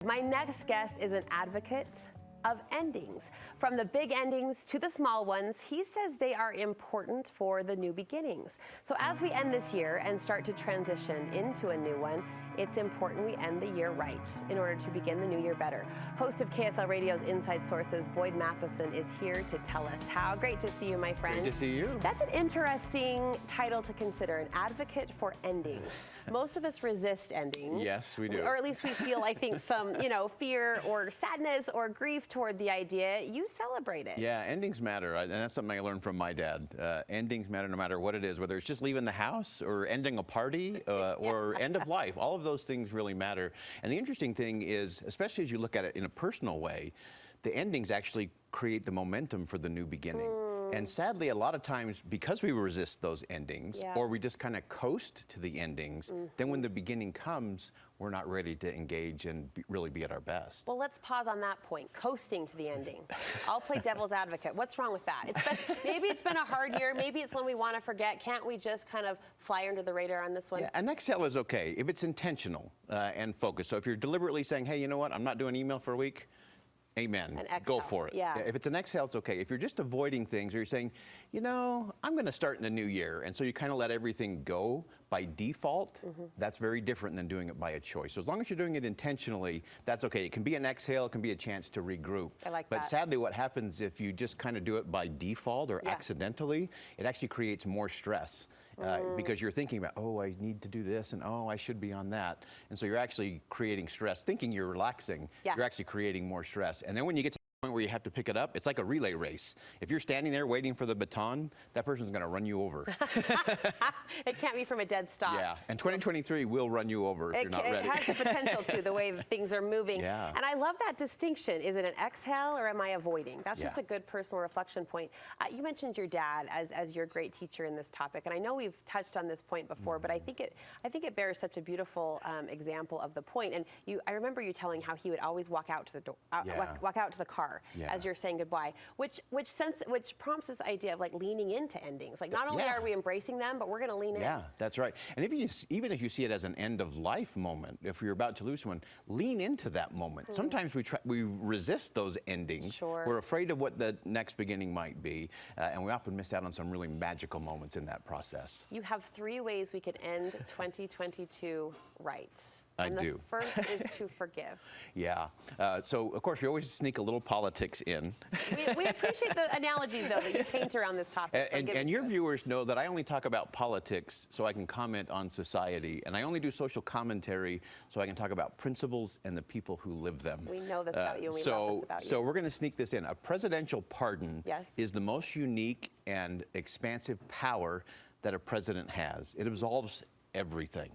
My next guest is an advocate of endings. From the big endings to the small ones, he says they are important for the new beginnings. So as we end this year and start to transition into a new one, it's important we end the year right in order to begin the new year better. Host of KSL Radio's Inside Sources, Boyd Matheson, is here to tell us how. Great to see you, my friend. Great to see you. That's an interesting title to consider, an advocate for endings. Most of us resist endings. Yes, we do. Or at least we feel, I think, some, fear or sadness or grief toward the idea. You celebrate it. Yeah, endings matter, and that's something I learned from my dad. Endings matter no matter what it is, whether it's just leaving the house or ending a party or end of life. All of those things really matter. And the interesting thing is, especially as you look at it in a personal way, the endings actually create the momentum for the new beginning. And sadly, a lot of times, because we resist those endings, or we just kind of coast to the endings, then when the beginning comes, we're not ready to engage and really be at our best. Well, let's pause on that point, coasting to the ending. I'll play devil's advocate. What's wrong with that? Maybe it's been a hard year. Maybe it's one we want to forget. Can't we just kind of fly under the radar on this one? Yeah, an exhale is okay if it's intentional and focused. So if you're deliberately saying, hey, you know what, I'm not doing email for a week, amen. Go for it. Yeah. If it's an exhale, it's okay. If you're just avoiding things or you're saying, I'm going to start in the new year, and so you kind of let everything go by default, that's very different than doing it by a choice. So as long as you're doing it intentionally, that's okay. It can be an exhale, it can be a chance to regroup. I like but that. Sadly, what happens if you just kind of do it by default or accidentally, it actually creates more stress. Because you're thinking about, I need to do this, and I should be on that. And so you're actually creating stress. Thinking you're relaxing, you're actually creating more stress. And then when you get to the point where you have to pick it up, it's like a relay race. If you're standing there waiting for the baton, that person's going to run you over. It can't be from a dead stop. Yeah, and 2023 will run you over if you're not ready. It has the potential to, the way things are moving. Yeah. And I love that distinction. Is it an exhale or am I avoiding? That's just a good personal reflection point. You mentioned your dad as your great teacher in this topic, and I know we've touched on this point before, but I think it bears such a beautiful example of the point. And I remember you telling how he would always walk out to the door, walk out to the car as you're saying goodbye, which prompts this idea of like leaning into endings. Like not only are we embracing them, but we're going to lean in. Yeah, that's right. And even if you see it as an end of life moment, if you're about to lose someone, lean into that moment. Sometimes we resist those endings. Sure. We're afraid of what the next beginning might be, and we often miss out on some really magical moments in that process. You have 3 ways we could end 2022 right. And the first is to forgive. Yeah. So, of course, we always sneak a little politics in. We appreciate the analogies, though, that you paint around this topic. And your viewers know that I only talk about politics so I can comment on society. And I only do social commentary so I can talk about principles and the people who live them. We know this about you, and we love this about you. So we're going to sneak this in. A presidential pardon is the most unique and expansive power that a president has. It absolves everything.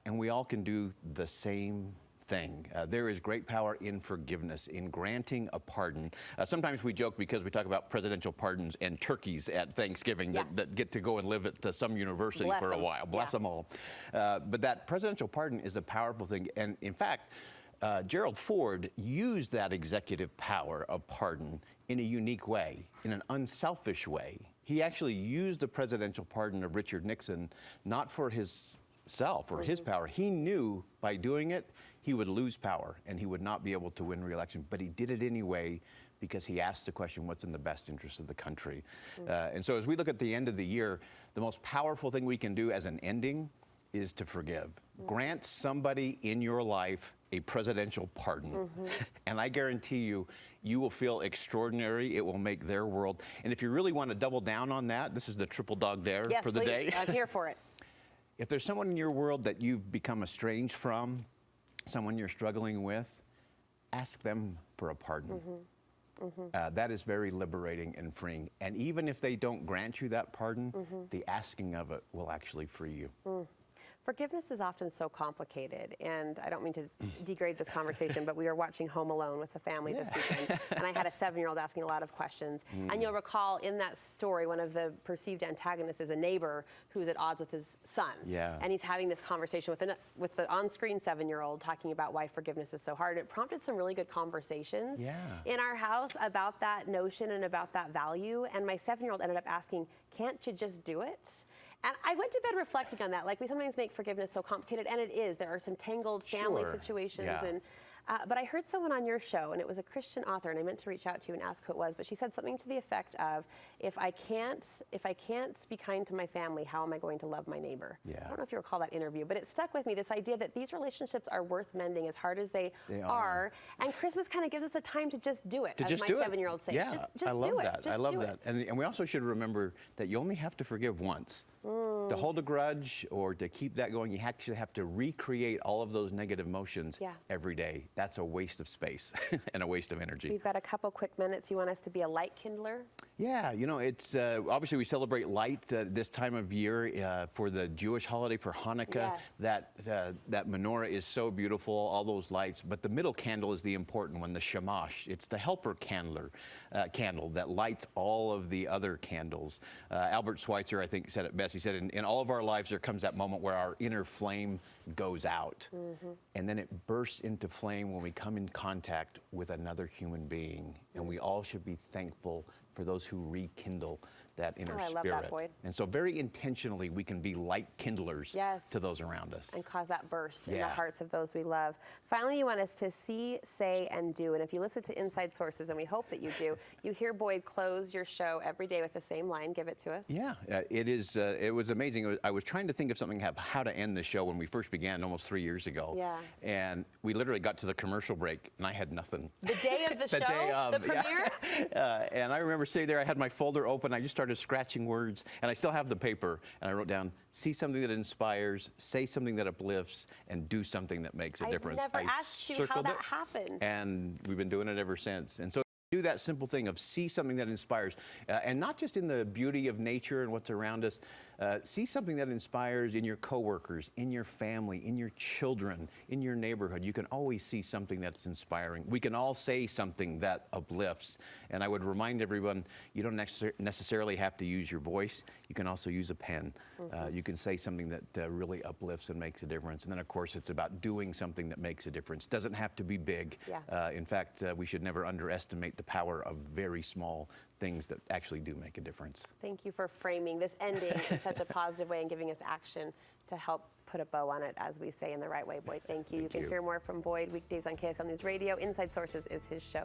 And we all can do the same thing. There is great power in forgiveness, in granting a pardon. Sometimes we joke because we talk about presidential pardons and turkeys at Thanksgiving that get to go and live at some university for a while. Bless them all. But that presidential pardon is a powerful thing. And in fact, Gerald Ford used that executive power of pardon in a unique way, in an unselfish way. He actually used the presidential pardon of Richard Nixon not for his self or his power. He knew by doing it, he would lose power and he would not be able to win re-election, but he did it anyway because he asked the question, what's in the best interest of the country? And so as we look at the end of the year, the most powerful thing we can do as an ending is to forgive. Grant somebody in your life a presidential pardon. And I guarantee you, you will feel extraordinary. It will make their world. And if you really want to double down on that, this is the triple dog dare for the day. I'm here for it. If there's someone in your world that you've become estranged from, someone you're struggling with, ask them for a pardon. That is very liberating and freeing. And even if they don't grant you that pardon, the asking of it will actually free you. Forgiveness is often so complicated, and I don't mean to degrade this conversation, but we were watching Home Alone with the family this weekend, and I had a 7-year-old asking a lot of questions. And you'll recall in that story, one of the perceived antagonists is a neighbor who's at odds with his son. And he's having this conversation with the on-screen 7-year-old talking about why forgiveness is so hard. It prompted some really good conversations in our house about that notion and about that value. And my 7-year-old ended up asking, can't you just do it? And I went to bed reflecting on that. Like, we sometimes make forgiveness so complicated, and it is. There are some tangled family situations, and But I heard someone on your show, and it was a Christian author, and I meant to reach out to you and ask who it was, but she said something to the effect of, if I can't be kind to my family, how am I going to love my neighbor? Yeah. I don't know if you recall that interview, but it stuck with me, this idea that these relationships are worth mending as hard as they are. And Christmas kind of gives us a time to just do it, as my 7-year-old says. Yeah, just I love do it. that. Just I love do that. it. And we also should remember that you only have to forgive once. To hold a grudge or to keep that going, you actually have to recreate all of those negative emotions every day. That's a waste of space and a waste of energy. We've got a couple quick minutes. You want us to be a light kindler? Yeah, you know, it's obviously we celebrate light this time of year for the Jewish holiday for Hanukkah. Yes. That menorah is so beautiful, all those lights. But the middle candle is the important one, the shamash. It's the helper candle that lights all of the other candles. Albert Schweitzer, I think, said it best. He said, in all of our lives, there comes that moment where our inner flame goes out. And then it bursts into flame when we come in contact with another human being. And we all should be thankful for those who rekindle that inner spirit. I love that, Boyd. And so very intentionally, we can be light kindlers to those around us. And cause that burst in the hearts of those we love. Finally, you want us to see, say, and do. And if you listen to Inside Sources, and we hope that you do, you hear Boyd close your show every day with the same line. Give it to us. Yeah, it was amazing. I was trying to think of something how to end the show when we first began almost 3 years ago. Yeah. And we literally got to the commercial break, and I had nothing. The day of the show? Day of, the premiere? And I remember sitting there, I had my folder open, I just started scratching words, and I still have the paper, and I wrote down, see something that inspires, say something that uplifts, and do something that makes a difference. I never asked you how that happened. And we've been doing it ever since. And so do that simple thing of see something that inspires, and not just in the beauty of nature and what's around us. See something that inspires in your coworkers, in your family, in your children, in your neighborhood. You can always see something that's inspiring. We can all say something that uplifts. And I would remind everyone, you don't necessarily have to use your voice. You can also use a pen. You can say something that really uplifts and makes a difference. And then, of course, it's about doing something that makes a difference. Doesn't have to be big. In fact, we should never underestimate the power of very small things that actually do make a difference. Thank you for framing this ending in such a positive way and giving us action to help put a bow on it, as we say, in the right way. Boyd, thank you. You can hear more from Boyd weekdays on KSL News Radio. Inside Sources is his show.